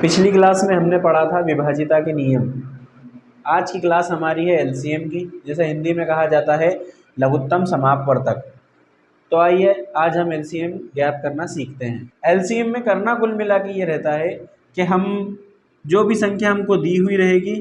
पिछली क्लास में हमने पढ़ा था विभाजिता के नियम। आज की क्लास हमारी है एलसीएम की, जिसे हिंदी में कहा जाता है लघुत्तम समापवर्तक। तो आइए आज हम एलसीएम ज्ञात करना सीखते हैं। एलसीएम में करना कुल मिला के ये रहता है कि हम जो भी संख्या हमको दी हुई रहेगी,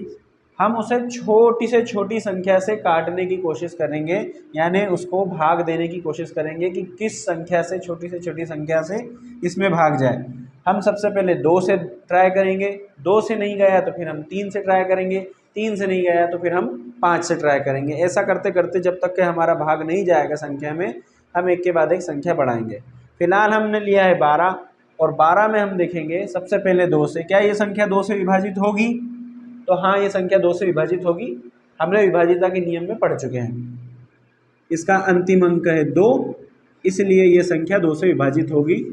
हम उसे छोटी से छोटी संख्या से काटने की कोशिश करेंगे, यानी उसको भाग देने की कोशिश करेंगे कि किस संख्या से छोटी संख्या से इसमें भाग जाए। हम सबसे पहले 2 से ट्राई करेंगे, 2 से नहीं गया तो फिर हम 3 से ट्राई करेंगे, 3 से नहीं गया तो फिर हम 5 से ट्राई करेंगे। ऐसा करते करते जब तक कि हमारा भाग नहीं जाएगा संख्या में, हम एक के बाद एक संख्या बढ़ाएंगे। फिलहाल हमने लिया है 12 और 12 में हम देखेंगे सबसे पहले 2 से, क्या ये संख्या 2 से विभाजित होगी? तो हाँ, ये संख्या 2 से विभाजित होगी। हमने विभाजिता के नियम में पढ़ चुके हैं। इसका अंतिम अंक है 2, इसलिए ये संख्या 2 से विभाजित होगी।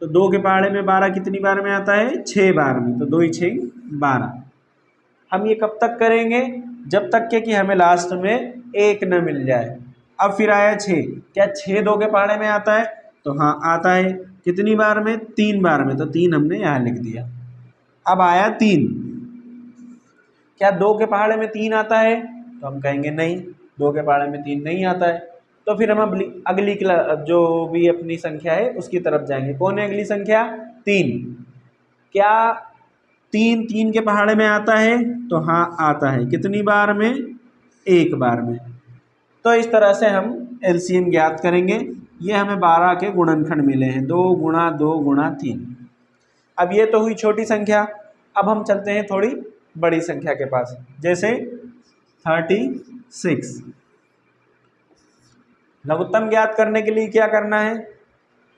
तो 2 के पहाड़े में 12 कितनी बार में आता है? 6 बार में। तो 2 × 6 = 12। हम ये कब तक करेंगे? जब तक के कि हमें लास्ट में 1 न मिल जाए। अब फिर आया 6, क्या 6 2 के पहाड़े में आता है? तो हाँ आता है। कितनी बार में? 3 बार में। तो 3 हमने यहाँ लिख दिया। अब आया 3, क्या 2 के पहाड़े में 3 आता है? तो हम कहेंगे नहीं, 2 के पहाड़े में 3 नहीं आता है। तो फिर हम अगली जो भी अपनी संख्या है उसकी तरफ जाएंगे। कौन है अगली संख्या? 3। क्या 3 के पहाड़े में आता है? तो हाँ आता है। कितनी बार में? 1 बार में। तो इस तरह से हम एलसीएम ज्ञात करेंगे। ये हमें 12 के गुणनखंड मिले हैं, 2 × 2 × 3। अब ये तो हुई छोटी संख्या। अब हम चलते हैं थोड़ी बड़ी संख्या के पास, जैसे 36। लघुत्तम ज्ञात करने के लिए क्या करना है?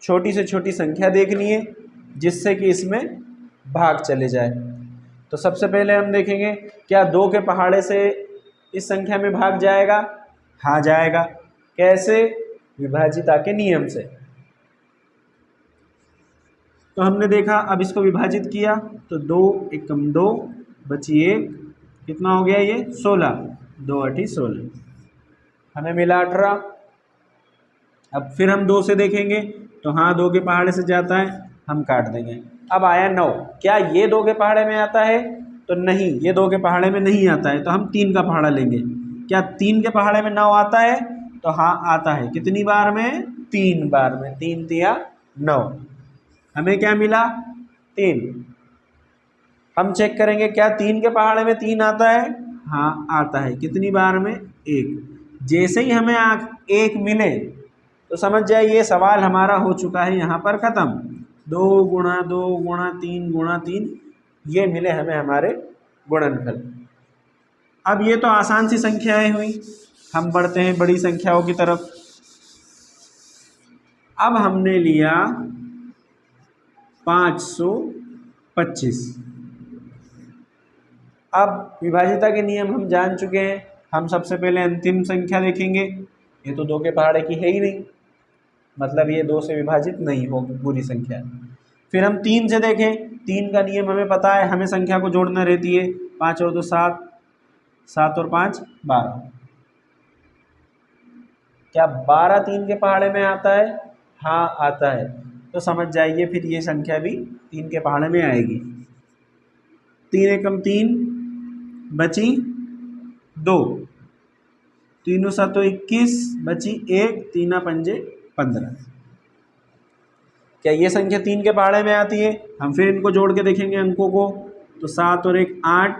छोटी से छोटी संख्या देखनी है जिससे कि इसमें भाग चले जाए। तो सबसे पहले हम देखेंगे, क्या 2 के पहाड़े से इस संख्या में भाग जाएगा? हाँ जाएगा। कैसे? विभाजिता के नियम से। तो हमने देखा, अब इसको विभाजित किया तो 2 × 1 = 2 बची 1, कितना हो गया ये? 16। 2 × 8 = 16, हमें मिला 18। अब फिर हम 2 से देखेंगे तो हाँ 2 के पहाड़े से जाता है, हम काट देंगे। अब आया 9, क्या ये 2 के पहाड़े में आता है? तो नहीं, ये 2 के पहाड़े में नहीं आता है। तो हम 3 का पहाड़ा लेंगे। क्या 3 के पहाड़े में 9 आता है? तो हाँ आता है। कितनी बार में? 3 बार में। 3 × 3 = 9, हमें क्या मिला? 3। हम चेक करेंगे, क्या 3 के पहाड़े में 3 आता है? हाँ आता है। कितनी बार में? 1। जैसे ही हमें 1 मिले तो समझ जाए ये सवाल हमारा हो चुका है यहाँ पर ख़त्म। 2 × 2 × 3 × 3 ये मिले हमें हमारे गुणनफल। अब ये तो आसान सी संख्याएं हुई। हम बढ़ते हैं बड़ी संख्याओं की तरफ। अब हमने लिया 525। अब विभाजिता के नियम हम जान चुके हैं। हम सबसे पहले अंतिम संख्या देखेंगे। ये तो 2 के पहाड़े की है ही नहीं, मतलब ये 2 से विभाजित नहीं होगी पूरी संख्या। फिर हम 3 से देखें। 3 का नियम हमें पता है, हमें संख्या को जोड़ना रहती है। 5 और 2 7, 7 और 5 12। क्या 12 3 के पहाड़े में आता है? हाँ आता है। तो समझ जाइए फिर ये संख्या भी 3 के पहाड़े में आएगी। 3 × 1 = 3 बची 2, 3 × 7 = 21 बची 1, 3 × 5 = 15। क्या ये संख्या 3 के पहाड़े में आती है? हम फिर इनको जोड़ के देखेंगे अंकों को। तो 7 और 1 8,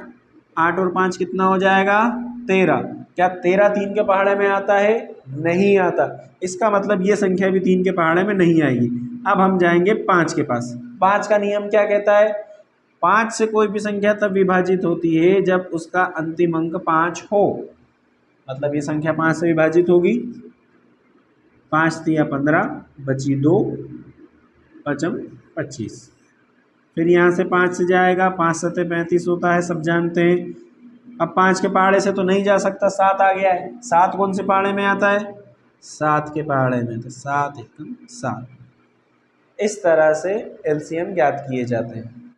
8 और 5 कितना हो जाएगा? 13। क्या 13 3 के पहाड़े में आता है? नहीं आता। इसका मतलब ये संख्या भी 3 के पहाड़े में नहीं आएगी। अब हम जाएंगे 5 के पास। 5 का नियम क्या कहता है? 5 से कोई भी संख्या तब विभाजित होती है जब उसका अंतिम अंक 5 हो। मतलब ये संख्या 5 से विभाजित होगी। 5 × 3 = 15 बची 2, 5 × 25। फिर यहाँ से 5 से जाएगा, 5 × 7 = 35 होता है, सब जानते हैं। अब 5 के पहाड़े से तो नहीं जा सकता, 7 आ गया है। 7 कौन से पहाड़े में आता है? 7 के पहाड़े में। तो 7 × 1 = 7। इस तरह से एलसीएम ज्ञात किए जाते हैं।